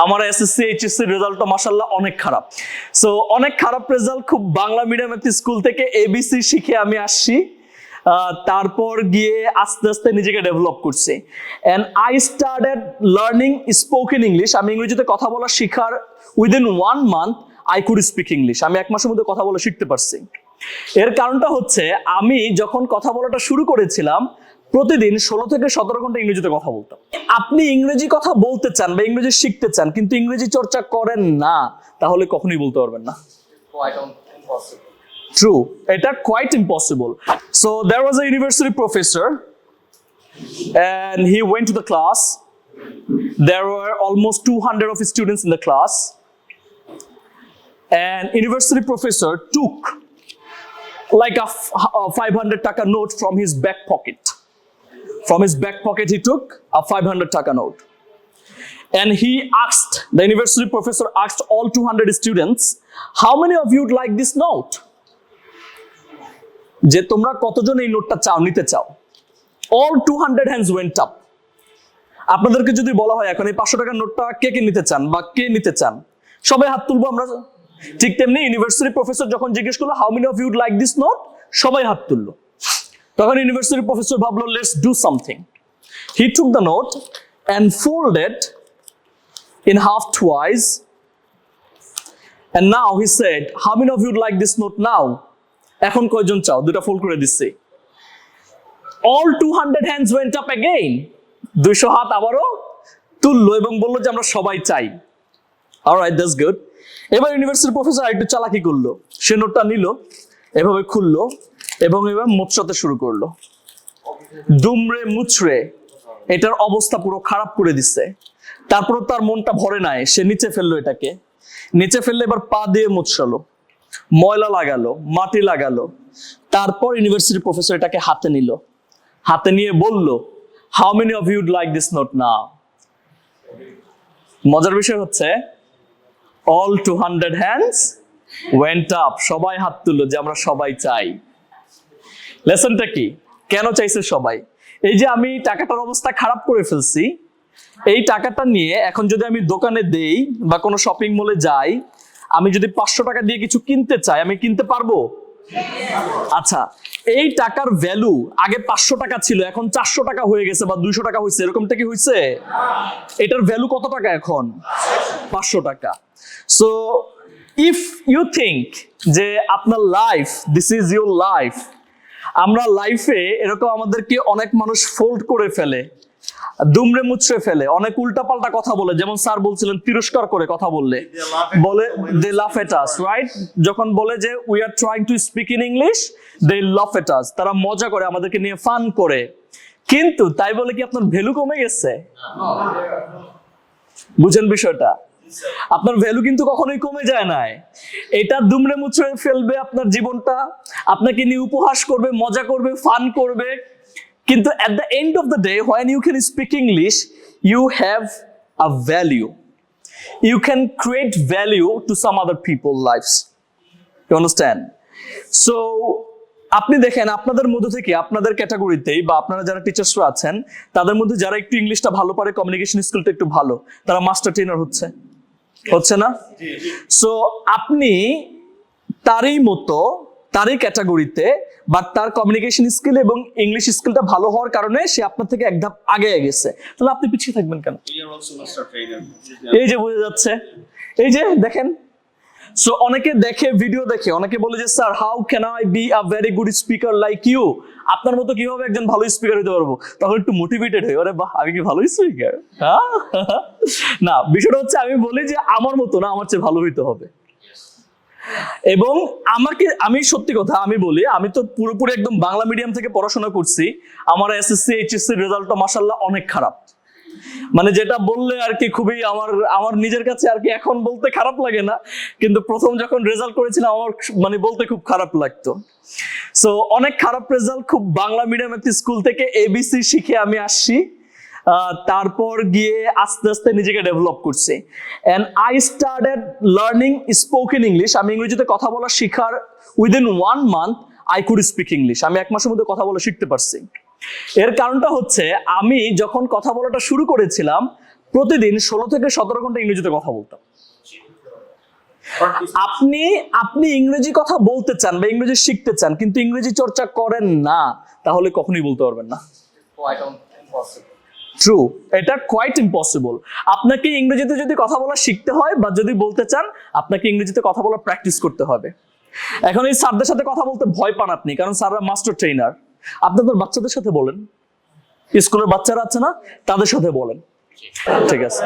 আমার SSC HSC রেজাল্টটা মাশাআল্লাহ অনেক খারাপ। সো অনেক খারাপ রেজাল্ট, খুব বাংলা মিডিয়াম একটি স্কুল থেকে এবিসি শিখে আমি আসছি। তারপর গিয়ে আস্তে আস্তে নিজেকে ডেভেলপ করছি and I started learning spoken English. আমি ইংরেজিতে কথা বলা শিখার within 1 month I could speak English. আমি 1 মাসের মধ্যে কথা বলা শিখতে পারছি। এর কারণটা হচ্ছে আমি যখন কথা বলাটা শুরু করেছিলাম প্রতিদিন 16 থেকে 17 ঘন্টা ইংরেজিতে কথা বলতাম। আপনি ইংরেজি কথা বলতে চান বা ইংরেজি শিখতে চান কিন্তু ইংরেজি চর্চা করেন না, তাহলে কখনোই বলতে পারবেন না। True, এটা quite impossible. So there was a university professor and he went to the class. There were almost 200 of students in the class and university professor took like a 500 taka note from his back pocket. From his back pocket he took a 500 taka note and he asked, the university professor asked all 200 students, how many of you would like this note? যে তোমরা কতজন এই নোটটা চাও, নিতে চাও? All 200 hands went up. আপনাদেরকে যদি বলা হয় এখন এই 500 টাকার নোটটা কে কে নিতে চান বা কে নিতে চান, সবাই হাত তুলবো আমরা। ঠিক তেমনি ইউনিভার্সিটি প্রফেসর যখন জিজ্ঞেস করলো how many of you would like this note, সবাই হাত তুললো। তখন ইউনিভার্সিটি প্রফেসর ভাবলো let's do something. He took the note and folded in half twice and now he said how many of you would like this note now? এখন কয়জন চাও? দুটো fold করে দিচ্ছি। All 200 hands went up again. 200 হাত আবারও তুললো এবং বললো যে আমরা সবাই চাই। Alright, that's good. এবার ইউনিভার্সিটি প্রফেসর একটু চালাকি করলো, সে নোটটা নিল, এভাবে খুললো এবং এবার মোচড়াতে শুরু করলো। দুমড়ে মুচড়ে এটার অবস্থা পুরো খারাপ করে দিচ্ছে। তারপর তার মনটা ভরে নাই, সে নিচে ফেললো এটাকে। নিচে ফেললে এবার পা দিয়ে মোচড়ালো, ময়লা লাগালো, মাটি লাগালো। তারপর ইউনিভার্সিটি প্রফেসর এটাকে হাতে নিল, হাতে নিয়ে বলল how many of you would like this note now? মজার বিষয় হচ্ছে অল 200 হ্যান্ডস ওয়েন্ট আপ, সবাই হাত তুললো যে আমরা সবাই চাই। লেসনটা কি? কেন চাইছে সবাই? এই যে আমি টাকাটার অবস্থা খারাপ করে ফেলছি, এই টাকাটা নিয়ে এখন যদি আমি দোকানে দেই বা কোনো শপিং মলে যাই, আমি যদি 500 টাকা দিয়ে কিছু কিনতে চাই, আমি কিনতে পারবো? আচ্ছা, এই টাকার ভ্যালু আগে 500 টাকা ছিল, এখন 400 টাকা হয়ে গেছে বা 200 টাকা হয়েছে, এরকমটা কি হয়েছে? এটার ভ্যালু কত টাকা এখন? 500 টাকা। সো ইফ ইউ থিঙ্ক যে আপনার life, this is your life, আমরা লাইফে এরকম আমাদেরকে অনেক মানুষ ফোল্ড করে ফেলে, দুমড়ে মুচড়ে ফেলে, অনেক উল্টাপাল্টা কথা বলে, যেমন স্যার বলছিলেন তিরস্কার করে কথা বললে বলে দে লাফ এট আস, রাইট? যখন বলে যে we are trying to speak in English, they laugh at আস, তারা মজা করে, আমাদেরকে নিয়ে ফান করে। কিন্তু তাই বলে কি আপনার ভ্যালু কমে গেছে? বুঝেন বিষয়টা? আপনার ভ্যালু কিন্তু কখনোই কমে যায় না। এটা দুমড়ে মুচড়ে ফেলবে আপনার জীবনটা, আপনাকে নিয়ে উপহাস করবে, মজা করবে, ফান করবে। কিন্তু at the end of the day, when you can speak English, you have a value. You can create value to some other people's lives. You understand? So, আপনি দেখেন আপনাদের মধ্যে থেকে, আপনাদের ক্যাটাগরিতেই বা আপনারা যারা টিচার্সরা আছেন, তাদের মধ্যে যারা একটু ইংলিশটা ভালো পারে, কমিউনিকেশন স্কিলটা একটু ভালো, তারা মাস্টার ট্রেনার হচ্ছে না? সো আপনি তারই মতো, তারই ক্যাটাগরিতে, বাট তার কমিউনিকেশন স্কিল এবং ইংলিশ স্কিলটা ভালো হওয়ার কারণে সে আপনার থেকে এক ধাপ আগে গেছে, তাহলে আপনি পিছিয়ে থাকবেন কেন? এই যে বোঝা যাচ্ছে, এই যে দেখেন। সো অনেকে দেখে, ভিডিও দেখে, অনেকে বলে যে sir how can I be a very good speaker like you? আপনার মতো কিভাবে একজন ভালো স্পিকার হতে পারবো? তখন একটু মোটিভেটেড হই, আরে বাহ, আমি কি ভালো স্পিকার? হ্যাঁ না, বিষয়টা হচ্ছে আমি বলি যে আমার মতো না, আমার চেয়ে ভালো হইতে হবে। এবং আমি সত্যি কথা আমি বলি, আমি তো পুরোপুরি একদম বাংলা মিডিয়াম থেকে পড়াশোনা করছি। আমার এসএসসি এইচএসসি রেজাল্টটা মাশাআল্লাহ অনেক খারাপ। মানে যেটা বললে আর কি খুবই আমার নিজের কাছে আর কি এখন বলতে খারাপ লাগে না, কিন্তু প্রথম যখন রেজাল্ট করেছিলাম আমার মানে বলতে খুব খারাপ লাগতো। সো অনেক খারাপ রেজাল্ট, খুব বাংলা মিডিয়াম একটি স্কুল থেকে এবিসি শিখে আমি আসছি। তারপর গিয়ে আস্তে আস্তে নিজেকে ডেভেলপ করছি and I started learning spoken English. আমি ইংরেজিতে কথা বলা শিখার within 1 month I could speak English. আমি 1 মাসের মধ্যে কথা বলা শিখতে পারছি। এর কারণটা হচ্ছে আমি যখন কথা বলাটা শুরু করেছিলাম প্রতিদিন 16 থেকে 17 ঘন্টা ইংরেজিতে কথা বলতাম। আপনি আপনি ইংরেজি কথা বলতে চান বা ইংরেজি শিখতে চান, কিন্তু ইংরেজি চর্চা করেন না, তাহলে কখনোই বলতে পারবেন না। ট্রু, এটা কোয়াইট ইম্পসিবল। আপনাকে ইংরেজিতে যদি কথা বলা শিখতে হয় বা যদি বলতে চান, আপনাকে ইংরেজিতে কথা বলা প্র্যাকটিস করতে হবে। এখন এই স্যারদের সাথে কথা বলতে ভয় পান আপনি, কারণ স্যাররা মাস্টার ট্রেনার। আপনাদের বাচ্চাদের সাথে বলেন, স্কুলের বাচ্চারা আছে না, তাদের সাথে বলেন, ঠিক আছে?